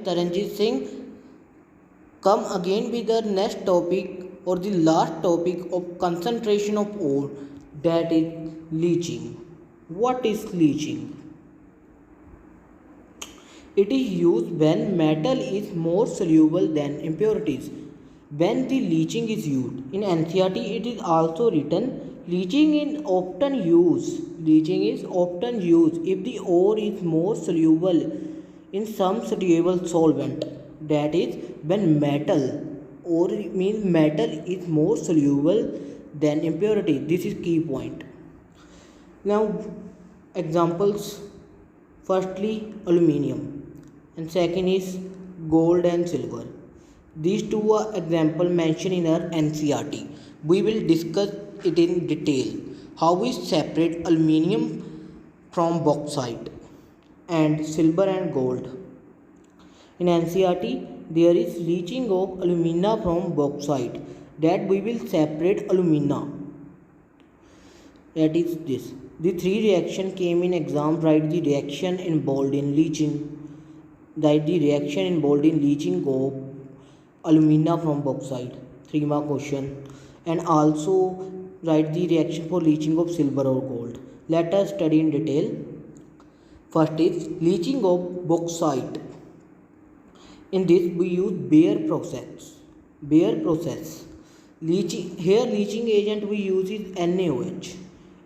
Taranjit Singh come again with the next topic or the last topic of concentration of ore, that is leaching. What is leaching? It is used when metal is more soluble than impurities. When the leaching is used in NCERT, it is also written leaching is often used. Leaching is often used if the ore is more soluble in some suitable solvent. That is, when metal ore means metal is more soluble than impurity. This is key point. Now, examples. Firstly, aluminium, and second is gold and silver. These two are example mentioned in our NCERT. We will discuss it in detail. How we separate aluminium from bauxite and silver and gold. In NCERT, there is leaching of alumina from bauxite, that we will separate alumina. That is this. The three reaction came in exam. Write the reaction involved in leaching. Write the reaction involved in leaching of alumina from bauxite. 3 mark question. And also write the reaction for leaching of silver or gold. Let us study in detail. First is leaching of bauxite. In this we use Bayer process. Bayer process. Leaching agent we use is NaOH.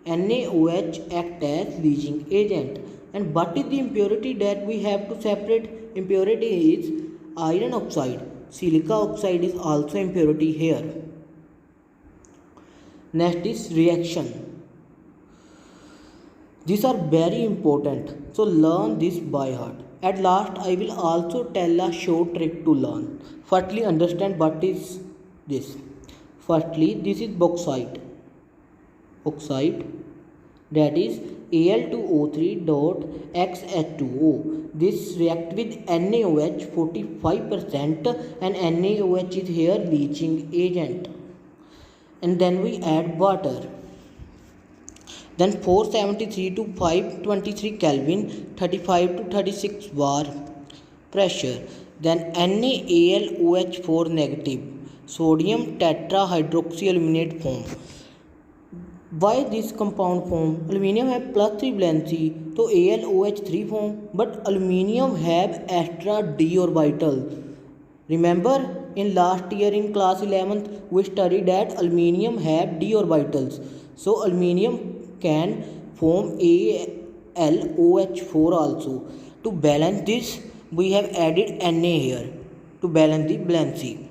NaOH act as leaching agent. And what is the impurity that we have to separate? Impurity is iron oxide. Silica oxide is also impurity here. Next is reaction. These are very important, so learn this by heart. At last, I will also tell a short trick to learn. Firstly, understand what is this. Firstly, this is bauxite. Oxide, that is Al2O3 dot XH2O. This react with NaOH 45% and NaOH is here leaching agent. And then we add water. Then 473 to 523 Kelvin, 35 to 36 bar pressure. Then NaAlOH4 negative, sodium tetrahydroxyaluminate form. Why this compound form? Aluminium have plus 3 valency, so AlOH3 form, but aluminium have extra d orbital. Remember in last year in class 11th we studied that aluminium have d orbitals. So aluminium can form AlOH4 also. To balance this we have added Na here to balance the valency.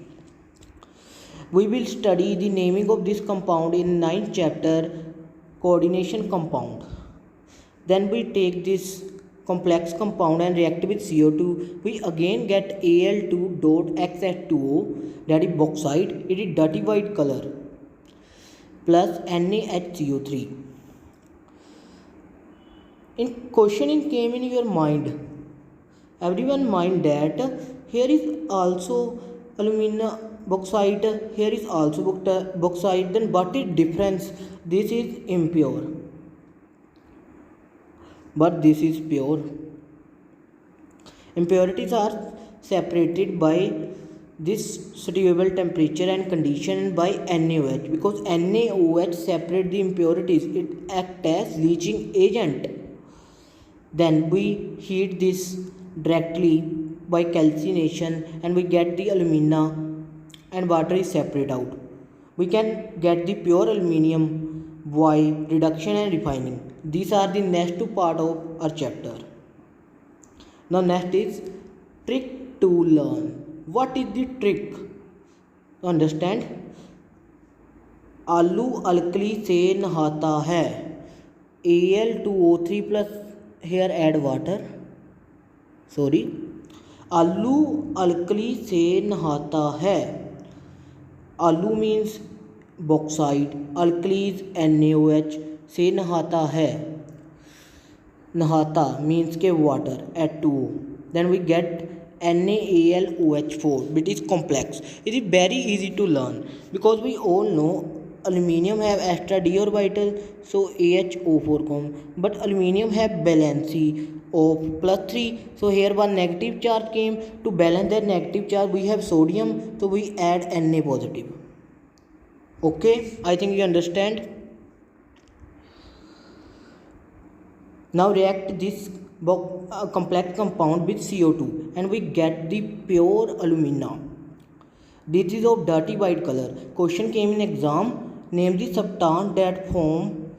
We will study the naming of this compound in 9th chapter, coordination compound. Then we take this complex compound and react with CO2. We again get Al2.XH2O, that is bauxite. It is dirty white color, plus NaHCO3. In questioning came in your mind, everyone mind that here is also alumina bauxite, here is also bauxite, then what is difference? This is impure, but this is pure. Impurities are separated by this suitable temperature and condition by NaOH, because NaOH separate the impurities. It acts as leaching agent. Then we heat this directly by calcination and we get the alumina, and water is separate out. We can get the pure aluminium by reduction and refining. These are the next two part of our chapter. Now next is trick to learn. What is the trick to understand? आलू alkali से नहाता है. Al2O3 plus here add water. आलू alkali से नहाता है. आलू means bauxite, alkalis NaOH से नहाता है. नहाता मीन्स के water H2O. Then we get NaAlOH4, which is complex. It is very easy to learn because we all know aluminium have extra d orbital, so AHO4 come, but aluminium have valency of plus 3. So here one negative charge came. To balance that negative charge we have sodium, so we add Na positive. Okay, I think you understand. Now react this complex compound with CO2 and we get the pure alumina. This is of dirty white color. Question came in exam. Name the substance that form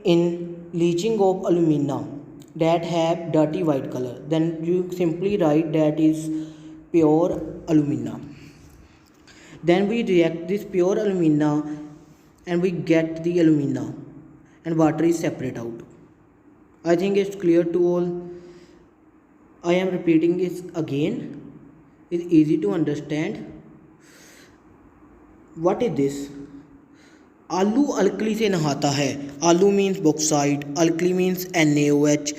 in leaching of alumina that have dirty white color. Then you simply write that is pure alumina. Then we react this pure alumina and we get the alumina and water is separate out. I think it's clear to all. I am repeating it again. It's easy to understand. What is this? आलू alkali से नहाता है. आलू means bauxite, alkali means NaOH.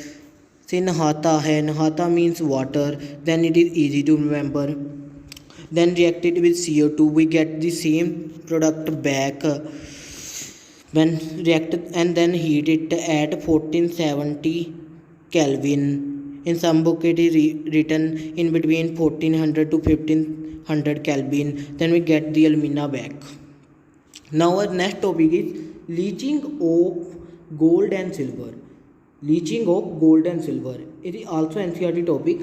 से नहाता है, नहाता means water. Then it is easy to remember. Then reacted with CO2 we get the same product back. When reacted and then heat it at 1470 Kelvin. In some book it is written in between 1400 to 1500 Kelvin. Then we get the alumina back. Now our next topic is leaching of gold and silver. Leaching of gold and silver. It is also NCERT topic.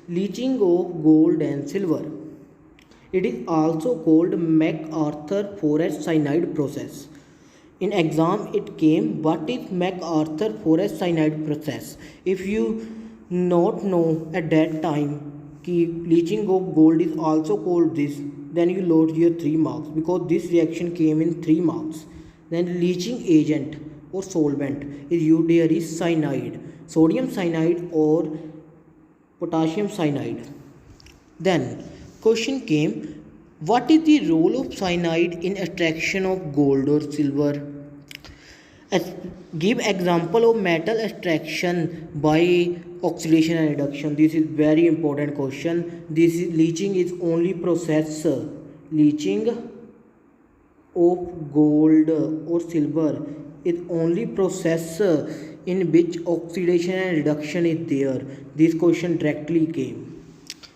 Leaching of gold and silver. It is also called MacArthur Forest cyanide process. In exam it came, what is MacArthur Forest cyanide process? If you not know at that time कि leaching of gold is also called this, then you load your 3 marks because this reaction came in 3 marks. Then leaching agent or solvent is used here is cyanide, sodium cyanide or potassium cyanide. Then question came, what is the role of cyanide in extraction of gold or silver? Give example of metal extraction by oxidation and reduction. This is very important question. This is leaching is only process. Leaching of gold or silver is only process in which oxidation and reduction is there. This question directly came.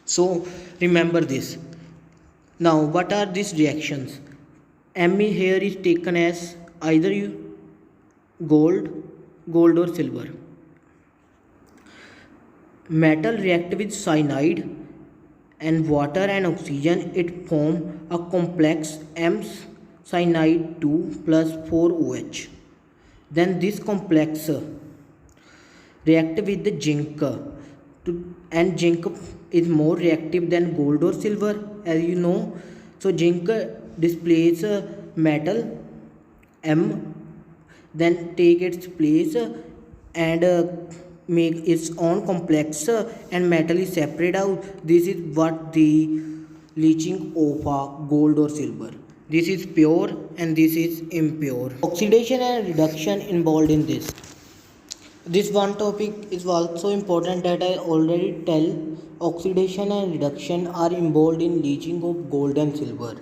So remember this. Now what are these reactions? Me here is taken as either gold or silver. Metal react with cyanide and water and oxygen, it form a complex M cyanide 2 plus 4OH. Then this complex react with the zinc and zinc is more reactive than gold or silver, as you know. So zinc displaces metal M, then take its place and make its own complex and metal is separate out. This is what the leaching of gold or silver. This is pure and this is impure. Oxidation and reduction involved in this. This one topic is also important that I already tell. Oxidation and reduction are involved in leaching of gold and silver.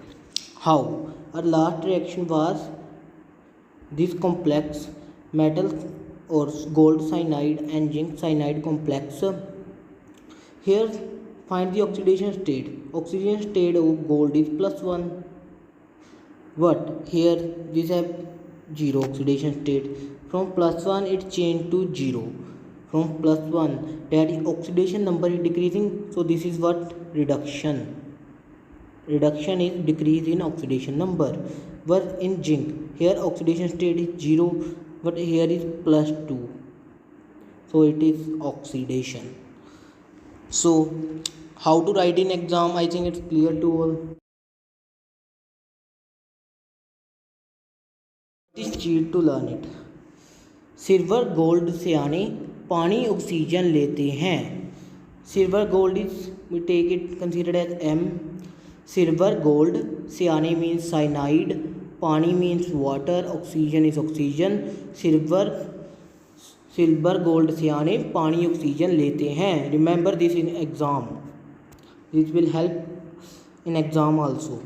How? Our last reaction was this complex metal or gold cyanide and zinc cyanide complex. Here find the oxidation state. Oxidation state of gold is +1. But here this have 0 oxidation state. From +1 it changed to 0. From +1 that is oxidation number is decreasing. So this is what reduction. Reduction is decrease in oxidation number. But in zinc here oxidation state is 0, but here is +2. So it is oxidation. So how to write in exam? I think it's clear to all. This cheat to learn it. Silver gold से आने पानी oxygen लेते हैं. Silver gold is we take it considered as M. Silver gold से आने means cyanide, पानी means water, oxygen is oxygen. Silver gold से आने पानी ऑक्सीजन लेते हैं. Remember this in exam. This will help in exam also.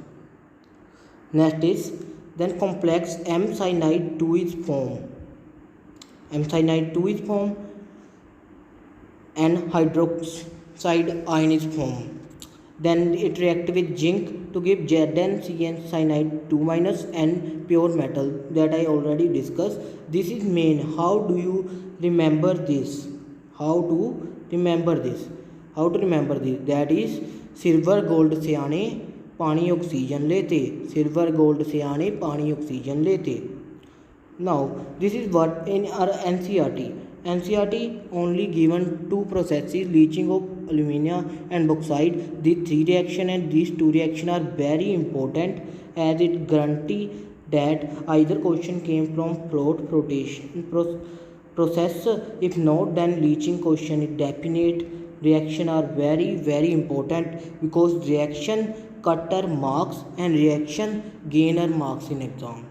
Next is then complex M cyanide 2 is formed. M cyanide 2 is formed. and hydroxide ion is formed. Then it reacts with zinc to give ZnCN cyanide 2 minus and pure metal that I already discussed. This is main. How do you remember this? How to remember this? How to remember this? That is silver gold से आने पानी oxygen लेते, silver gold से आने पानी oxygen लेते. Now this is what in our NCERT. NCERT only given two processes, leaching of alumina and bauxite. These three reactions and these two reactions are very important as it guarantee that either question came from float flotation process. If not, then leaching question is definite. Reaction are very important because reaction cutter marks and reaction gainer marks in exam.